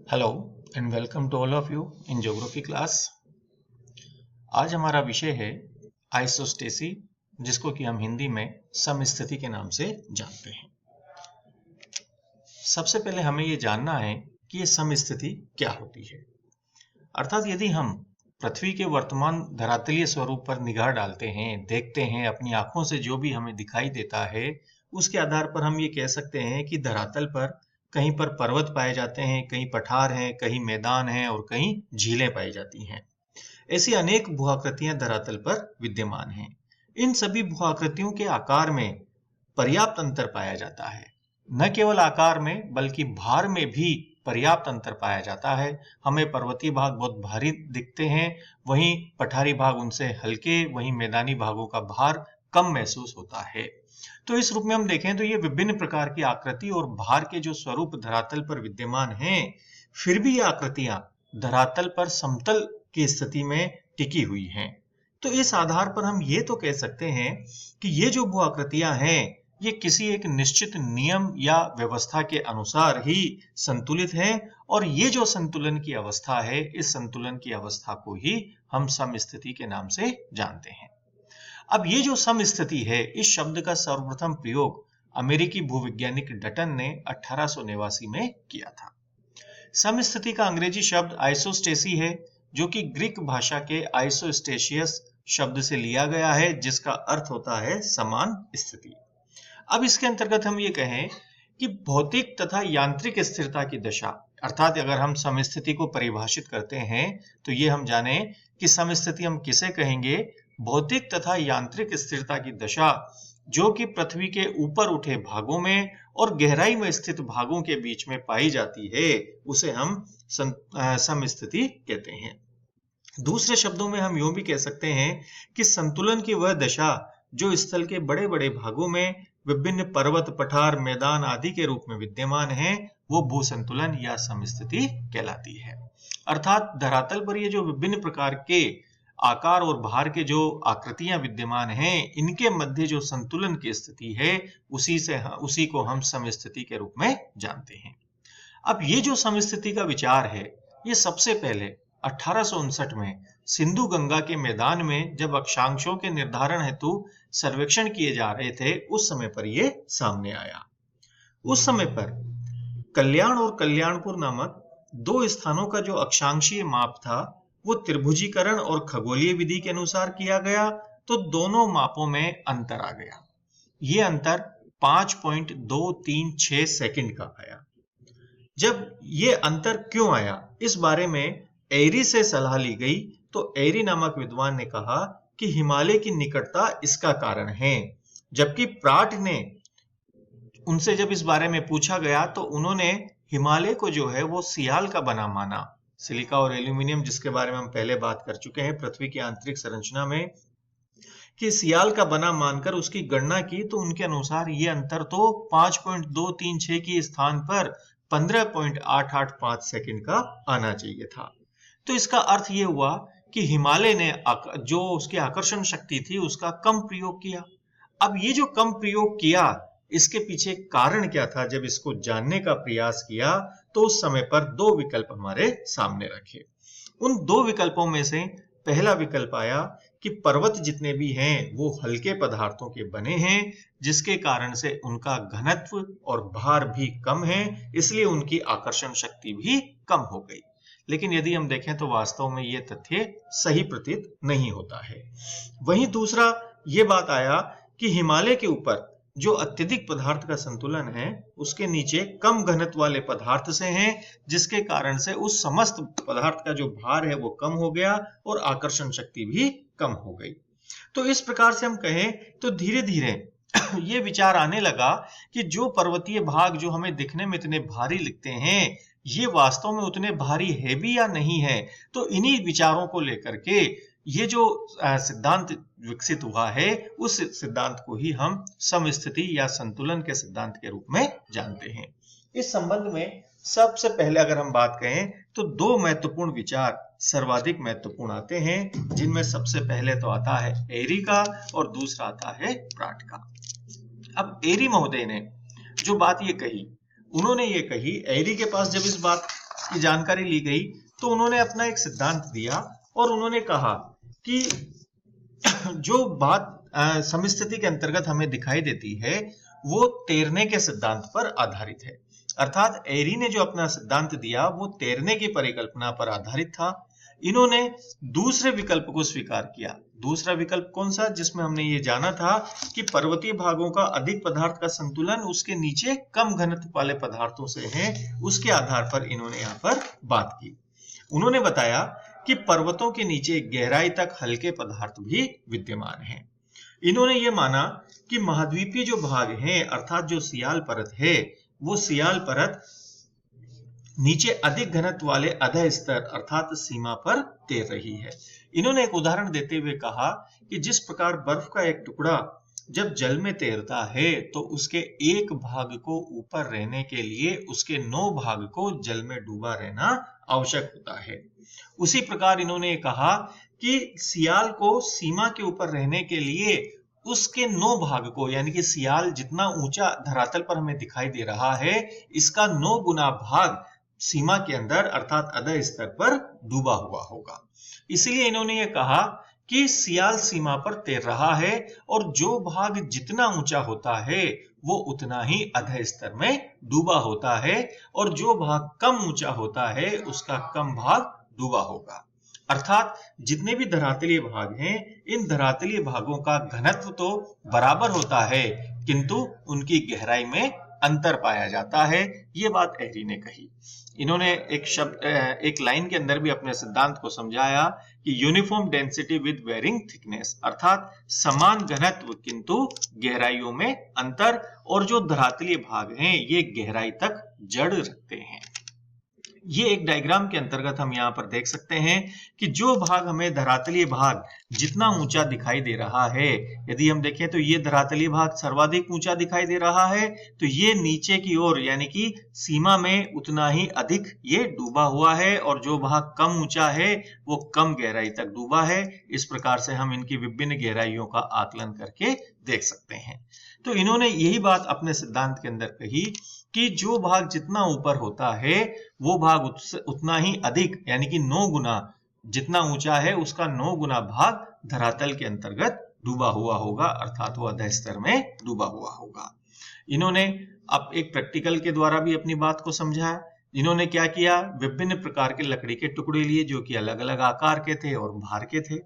Hello and welcome to all of you in geography class. आज हमारा विषय है आइसोस्टेसी, जिसको कि हम हिंदी में समस्थिति के नाम से जानते हैं। सबसे पहले हमें ये जानना है कि ये समस्थिति क्या होती है। अर्थात यदि हम पृथ्वी के वर्तमान धरातलीय स्वरूप पर निगाह डालते हैं, देखते हैं, अपनी आंखों से जो भी हमें दिखाई देता है उसके आधार पर हम ये कह सकते हैं कि धरातल पर कहीं पर पर्वत पाए जाते हैं, कहीं पठार हैं, कहीं मैदान हैं और कहीं झीलें पाई जाती हैं। ऐसी अनेक भूआकृतियां धरातल पर विद्यमान हैं। इन सभी भूआकृतियों के आकार में पर्याप्त अंतर पाया जाता है। न केवल आकार में बल्कि भार में भी पर्याप्त अंतर पाया जाता है। हमें पर्वतीय भाग बहुत भारी दिखते हैं, वहीं पठारी भाग उनसे हल्के, वहीं मैदानी भागों का भार कम महसूस होता है। तो इस रूप में हम देखें तो ये विभिन्न प्रकार की आकृति और भार के जो स्वरूप धरातल पर विद्यमान हैं, फिर भी ये आकृतियां धरातल पर समतल की स्थिति में टिकी हुई हैं। तो इस आधार पर हम ये तो कह सकते हैं कि ये जो भू आकृतियां हैं ये किसी एक निश्चित नियम या व्यवस्था के अनुसार ही संतुलित हैं, और ये जो संतुलन की अवस्था है, इस संतुलन की अवस्था को ही हम समस्थिति के नाम से जानते हैं। अब ये जो समस्थिति है, इस शब्द का सर्वप्रथम प्रयोग अमेरिकी भूवैज्ञानिक डटन ने 1889 में किया था। समस्थिति का अंग्रेजी शब्द आइसोस्टेसी है, जो कि ग्रीक भाषा के आइसोस्टेशियस शब्द से लिया गया है, जिसका अर्थ होता है समान स्थिति। अब इसके अंतर्गत हम ये कहें कि भौतिक तथा यांत्रिक स्थिरता की दशा, अर्थात अगर हम समस्थिति को परिभाषित करते हैं तो ये हम जाने कि समस्थिति हम किसे कहेंगे। भौतिक तथा यांत्रिक स्थिरता की दशा जो कि पृथ्वी के ऊपर उठे भागों में और गहराई में स्थित भागों के बीच में पाई जाती है, उसे हम समस्थिति कहते हैं। दूसरे शब्दों में हम यूं भी कह सकते हैं कि संतुलन की वह दशा जो स्थल के बड़े बड़े भागों में विभिन्न पर्वत, पठार, मैदान आदि के रूप में विद्यमान है, वो भू संतुलन या समस्थिति कहलाती है। अर्थात धरातल पर ये जो विभिन्न प्रकार के आकार और भार के जो आकृतियां विद्यमान हैं, इनके मध्य जो संतुलन की स्थिति है, उसी को हम समस्थिति के रूप में जानते हैं। अब ये जो समस्थिति का विचार है, ये सबसे पहले 1859 में सिंधु गंगा के मैदान में जब अक्षांशों के निर्धारण हेतु सर्वेक्षण किए जा रहे थे, उस समय पर ये सामने आया। उस समय पर कल्याण और कल्याणपुर नामक दो स्थानों का जो अक्षांशीय माप था, वो त्रिभुजीकरण और खगोलीय विधि के अनुसार किया गया, तो दोनों मापों में अंतर आ गया। ये अंतर 5.236 सेकंड का आया। जब ये अंतर क्यों आया, इस बारे में एरी से सलाह ली गई, तो एरी नामक विद्वान ने कहा कि हिमालय की निकटता इसका कारण है। जबकि प्राट ने उनसे जब इस बारे में पूछा गया तो उन्होंने हिमालय को जो है वो सियाल का बना माना। सिलिका और एल्यूमिनियम, जिसके बारे में हम पहले बात कर चुके हैं पृथ्वी की आंतरिक संरचना में, कि सियाल का बना मानकर उसकी गणना की, तो उनके अनुसार ये अंतर तो 5.236 के स्थान पर 15.885 सेकंड का आना चाहिए था। तो इसका अर्थ ये हुआ कि हिमालय ने जो उसकी आकर्षण शक्ति थी उसका कम प्रयोग किया। अब ये जो कम प्रयोग किया, इसके पीछे कारण क्या था, जब इसको जानने का प्रयास किया तो उस समय पर दो विकल्प हमारे सामने रखे। उन दो विकल्पों में से पहला विकल्प आया कि पर्वत जितने भी हैं वो हल्के पदार्थों के बने हैं, जिसके कारण से उनका घनत्व और भार भी कम है, इसलिए उनकी आकर्षण शक्ति भी कम हो गई। लेकिन यदि हम देखें तो वास्तव में यह तथ्य सही प्रतीत नहीं होता है। वहीं दूसरा ये बात आया कि हिमालय के ऊपर जो अत्यधिक पदार्थ का संतुलन है, उसके नीचे कम घनत्व वाले पदार्थ से हैं, जिसके कारण से उस समस्त पदार्थ का जो भार है वो कम हो गया और आकर्षण शक्ति भी कम हो गई। तो इस प्रकार से हम कहें तो धीरे धीरे ये विचार आने लगा कि जो पर्वतीय भाग जो हमें दिखने में इतने भारी लिखते हैं, ये वास्तव में उतने भारी है भी या नहीं है। तो इन्हीं विचारों को लेकर के ये जो सिद्धांत विकसित हुआ है, उस सिद्धांत को ही हम समस्थिति या संतुलन के सिद्धांत के रूप में जानते हैं। इस संबंध में सबसे पहले अगर हम बात करें तो दो महत्वपूर्ण विचार सर्वाधिक महत्वपूर्ण आते हैं, जिनमें सबसे पहले तो आता है एरी का और दूसरा आता है प्राट का। अब एरी महोदय ने जो बात ये कही, उन्होंने ये कही, एरी के पास जब इस बात की जानकारी ली गई तो उन्होंने अपना एक सिद्धांत दिया और उन्होंने कहा कि जो बात समस्थिति के अंतर्गत हमें दिखाई देती है वो तैरने के सिद्धांत पर आधारित है। अर्थात एरी ने जो अपना सिद्धांत दिया वो तैरने की परिकल्पना पर आधारित था। इन्होंने दूसरे विकल्प को स्वीकार किया। दूसरा विकल्प कौन सा, जिसमें हमने ये जाना था कि पर्वतीय भागों का अधिक पदार्थ का संतुलन उसके नीचे कम घनत्व वाले पदार्थों से है, उसके आधार पर इन्होंने यहाँ पर बात की। उन्होंने बताया कि पर्वतों के नीचे गहराई तक हल्के पदार्थ भी विद्यमान हैं। इन्होंने ये माना कि महाद्वीपीय जो भाग हैं अर्थात जो सियाल परत है वो सियाल परत नीचे अधिक घनत्व वाले अधः स्तर अर्थात सीमा पर तैर रही है। इन्होंने एक उदाहरण देते हुए कहा कि जिस प्रकार बर्फ का एक टुकड़ा जब जल में तैरता है तो उसके एक भाग को ऊपर रहने के लिए उसके 9 भाग को जल में डूबा रहना आवश्यक होता है, उसी प्रकार इन्होंने कहा कि सियाल को सीमा के ऊपर रहने के लिए उसके 9 भाग को, यानी कि सियाल जितना ऊंचा धरातल पर हमें दिखाई दे रहा है इसका 9 गुना भाग सीमा के अंदर अर्थात अधः स्तर पर डूबा हुआ होगा। इसलिए इन्होंने ये कहा कि सियाल सीमा पर तैर रहा है और जो भाग जितना ऊंचा होता है वो उतना ही अधः स्तर में डूबा होता है और जो भाग कम ऊंचा होता है उसका कम भाग डूबा होगा। अर्थात जितने भी धरातलीय भाग हैं इन धरातलीय भागों का घनत्व तो बराबर होता है किंतु उनकी गहराई में अंतर पाया जाता है। ये बात एरी ने कही। इन्होंने एक लाइन के अंदर भी अपने सिद्धांत को समझाया कि uniform density with varying thickness अर्थात समान घनत्व किंतु गहराइयों में अंतर, और जो धरातलीय भाग हैं ये गहराई तक जड़ रखते हैं। ये एक डायग्राम के अंतर्गत हम यहाँ पर देख सकते हैं कि जो भाग हमें धरातलीय भाग जितना ऊंचा दिखाई दे रहा है, यदि हम देखें तो ये धरातलीय भाग सर्वाधिक ऊंचा दिखाई दे रहा है, तो ये नीचे की ओर यानी कि सीमा में उतना ही अधिक ये डूबा हुआ है और जो भाग कम ऊंचा है वो कम गहराई तक डूबा है। इस प्रकार से हम इनकी विभिन्न गहराइयों का आकलन करके देख सकते हैं। तो इन्होंने यही बात अपने सिद्धांत के अंदर कही कि जो भाग जितना ऊपर होता है वो भाग उतना ही अधिक यानी कि 9 गुना जितना ऊंचा है उसका 9 गुना भाग धरातल के अंतर्गत डूबा हुआ होगा अर्थात वो अधः स्तर में डूबा हुआ होगा। इन्होंने अब एक प्रैक्टिकल के द्वारा भी अपनी बात को समझाया। इन्होंने क्या किया, विभिन्न प्रकार के लकड़ी के टुकड़े लिए जो कि अलग अलग आकार के थे और भार के थे।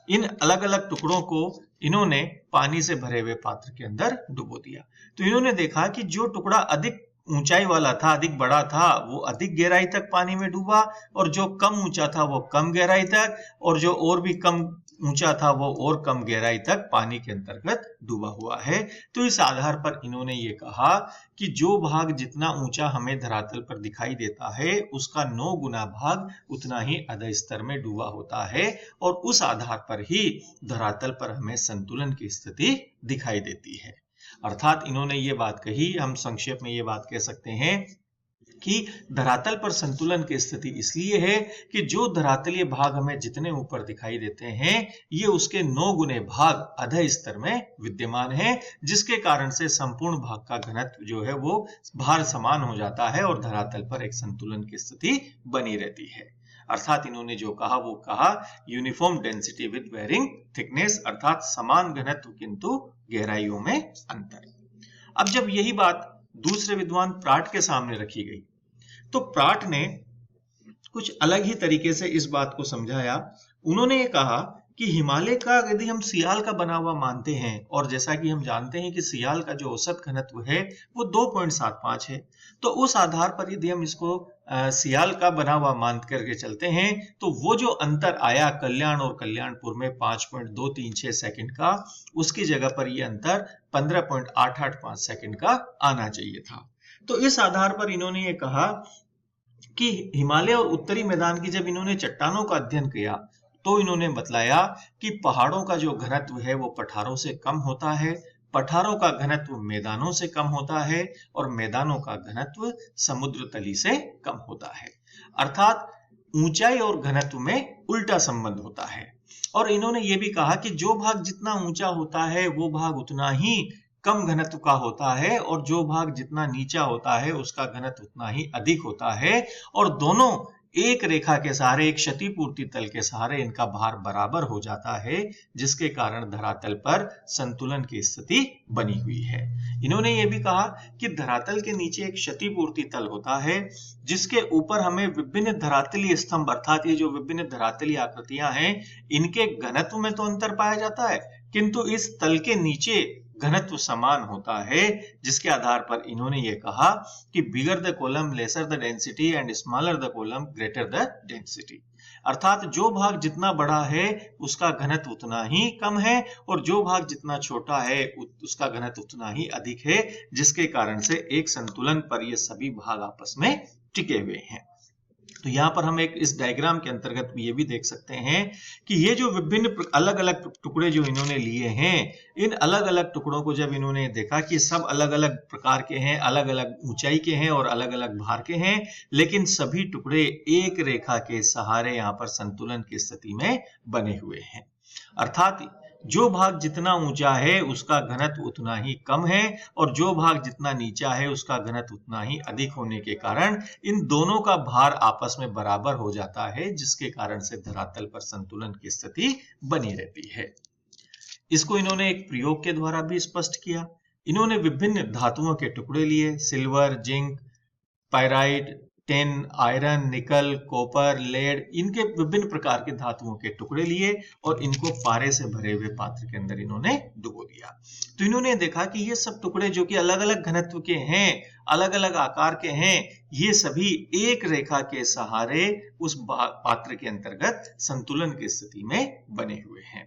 इन अलग अलग टुकड़ों को इन्होंने पानी से भरे हुए पात्र के अंदर डुबो दिया। तो इन्होंने देखा कि जो टुकड़ा अधिक ऊंचाई वाला था, अधिक बड़ा था, वो अधिक गहराई तक पानी में डूबा और जो कम ऊंचा था वो कम गहराई तक, और जो और भी कम ऊंचा था वो और कम गहराई तक पानी के अंतर्गत डूबा हुआ है। तो इस आधार पर इन्होंने ये कहा कि जो भाग जितना ऊंचा हमें धरातल पर दिखाई देता है उसका 9 गुना भाग उतना ही अधः स्तर में डूबा होता है और उस आधार पर ही धरातल पर हमें संतुलन की स्थिति दिखाई देती है। अर्थात इन्होंने ये बात कही, हम संक्षेप में ये बात कह सकते हैं कि धरातल पर संतुलन की स्थिति इसलिए है कि जो धरातलीय भाग हमें जितने ऊपर दिखाई देते हैं ये उसके 9 गुने भाग अधः स्तर में विद्यमान है, जिसके कारण से संपूर्ण भाग का घनत्व जो है वो भार समान हो जाता है और धरातल पर एक संतुलन की स्थिति बनी रहती है। अर्थात इन्होंने जो कहा वो कहा uniform density with varying thickness अर्थात समान घनत्व किंतु गहराइयों में अंतर। अब जब यही बात दूसरे विद्वान प्राट के सामने रखी गई तो प्राट ने कुछ अलग ही तरीके से इस बात को समझाया। उन्होंने ये कहा कि हिमालय का यदि हम सियाल का बना हुआ मानते हैं और जैसा कि हम जानते हैं कि सियाल का जो औसत घनत्व है वो 2.75 है, तो उस आधार पर यदि हम इसको सियाल का बना हुआ मान करके चलते हैं तो वो जो अंतर आया कल्याण और कल्याणपुर में 5.236 सेकंड का, उसकी जगह पर ये अंतर 15.885 सेकंड का आना चाहिए था। तो इस आधार पर इन्होंने ये कहा कि हिमालय और उत्तरी मैदान की जब इन्होंने चट्टानों का अध्ययन किया तो इन्होंने बतलाया कि पहाड़ों का जो घनत्व है वो पठारों से कम होता है, पठारों का घनत्व मैदानों से कम होता है और मैदानों का घनत्व समुद्र तली से कम होता है। अर्थात ऊंचाई और घनत्व में उल्टा संबंध होता है। और इन्होंने ये भी कहा कि जो भाग जितना ऊंचा होता है वो भाग उतना ही कम घनत्व का होता है और जो भाग जितना नीचा होता है उसका घनत्व उतना ही अधिक होता है, और दोनों एक रेखा के सहारे, एक क्षतिपूर्ति तल के सहारे इनका भार बराबर हो जाता है, जिसके कारण धरातल पर संतुलन की स्थिति बनी हुई है। इन्होंने ये भी कहा कि धरातल के नीचे एक क्षतिपूर्ति तल होता है, जिसके ऊपर हमें विभिन्न धरातलीय स्तंभ, अर्थात ये जो विभिन्न धरातलीय आकृतियां हैं, इनके घनत्व में तो अंतर पाया जाता है, किंतु इस तल के नीचे घनत्व समान होता है, जिसके आधार पर इन्होंने ये कहा कि bigger the column lesser the density and smaller the column greater the density. अर्थात जो भाग जितना बड़ा है उसका घनत्व उतना ही कम है, और जो भाग जितना छोटा है उसका घनत्व उतना ही अधिक है, जिसके कारण से एक संतुलन पर ये सभी भाग आपस में टिके हुए हैं। तो यहाँ पर हम एक इस डायग्राम के अंतर्गत ये भी देख सकते हैं कि ये जो विभिन्न अलग अलग टुकड़े जो इन्होंने लिए हैं, इन अलग अलग टुकड़ों को जब इन्होंने देखा कि सब अलग अलग प्रकार के हैं, अलग अलग ऊंचाई के हैं और अलग अलग भार के हैं, लेकिन सभी टुकड़े एक रेखा के सहारे यहाँ पर संतुलन की स्थिति में बने हुए हैं। अर्थात जो भाग जितना ऊंचा है उसका घनत्व उतना ही कम है, और जो भाग जितना नीचा है उसका घनत्व उतना ही अधिक होने के कारण इन दोनों का भार आपस में बराबर हो जाता है, जिसके कारण से धरातल पर संतुलन की स्थिति बनी रहती है। इसको इन्होंने एक प्रयोग के द्वारा भी स्पष्ट किया। इन्होंने विभिन्न धातुओं के टुकड़े लिए, silver, zinc, pyrite, tin, iron, निकल, कॉपर, लेड, इनके विभिन्न प्रकार के धातुओं के टुकड़े लिए और इनको पारे से भरे हुए पात्र के अंदर इन्होंने डुबो दिया। तो इन्होंने देखा कि ये सब टुकड़े जो कि अलग अलग घनत्व के हैं, अलग अलग आकार के हैं, ये सभी एक रेखा के सहारे उस पात्र के अंतर्गत संतुलन की स्थिति में बने हुए हैं।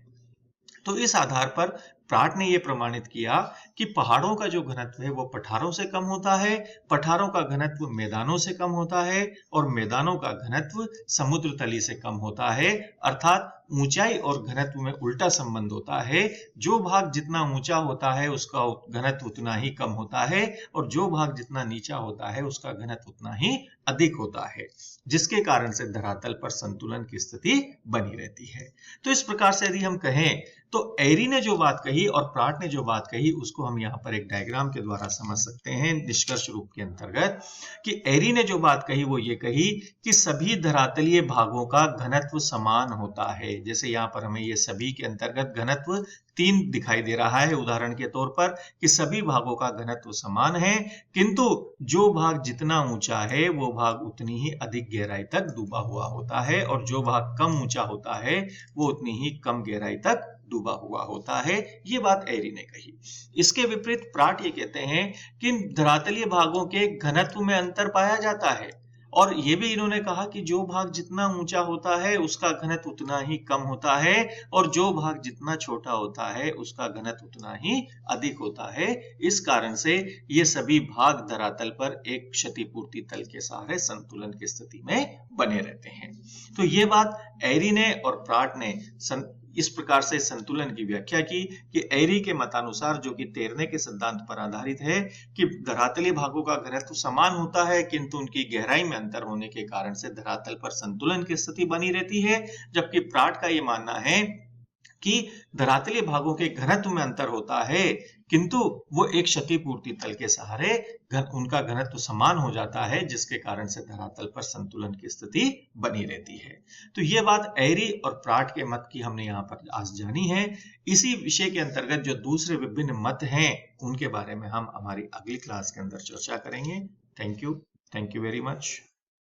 तो इस आधार पर प्राट ने यह प्रमाणित किया कि पहाड़ों का जो घनत्व है वो पठारों से कम होता है, पठारों का घनत्व मैदानों से कम होता है, और मैदानों का घनत्व समुद्र तली से कम होता है। अर्थात ऊंचाई और घनत्व में उल्टा संबंध होता है। जो भाग जितना ऊंचा होता है उसका घनत्व उतना ही कम होता है, और जो भाग जितना नीचा होता है उसका घनत्व उतना ही अधिक होता है, जिसके कारण से धरातल पर संतुलन की स्थिति बनी रहती है। तो इस प्रकार से यदि हम कहें तो एरी ने जो बात कही और प्राट ने जो बात कही उसको हम यहाँ पर एक डायग्राम के द्वारा समझ सकते हैं निष्कर्ष रूप के अंतर्गत, कि एरी ने जो बात कही वो ये कही कि सभी धरातलीय भागों का घनत्व समान होता है। जैसे यहाँ पर हमें ये सभी के अंतर्गत घनत्व 3 दिखाई दे रहा है उदाहरण के तौर पर, कि सभी भागों का घनत्व समान है, किंतु जो भाग जितना ऊंचा है वो भाग उतनी ही अधिक गहराई तक डूबा हुआ होता है, और जो भाग कम ऊंचा होता है वो उतनी ही कम गहराई तक डूबा हुआ होता है। ये बात एरी ने कही। इसके विपरीत प्राट ये कहते हैं कि धरातलीय भागों के घनत्व में अंतर पाया जाता है, और ये भी इन्होंने कहा कि जो भाग जितना ऊंचा होता है उसका घनत्व उतना ही कम होता है, और जो भाग जितना छोटा होता है उसका घनत्व उतना ही अधिक होता है। इस कारण से ये सभी भाग धरातल पर एक क्षतिपूर्ति तल के सहारे संतुलन की स्थिति में बने रहते हैं। तो ये बात एरी ने और प्राट ने इस प्रकार से संतुलन की व्याख्या की कि एरी के मतानुसार, जो कि तैरने के सिद्धांत पर आधारित है, कि धरातलीय भागों का घनत्व समान होता है किंतु उनकी गहराई में अंतर होने के कारण से धरातल पर संतुलन की स्थिति बनी रहती है। जबकि प्राट का यह मानना है कि धरातलीय भागों के घनत्व में अंतर होता है किंतु वो एक क्षतिपूर्ति तल के सहारे उनका घनत्व समान हो जाता है, जिसके कारण से धरातल पर संतुलन की स्थिति बनी रहती है। तो ये बात एरी और प्राट के मत की हमने यहाँ पर आज जानी है। इसी विषय के अंतर्गत जो दूसरे विभिन्न मत हैं उनके बारे में हम हमारी अगली क्लास के अंदर चर्चा करेंगे। Thank you very much.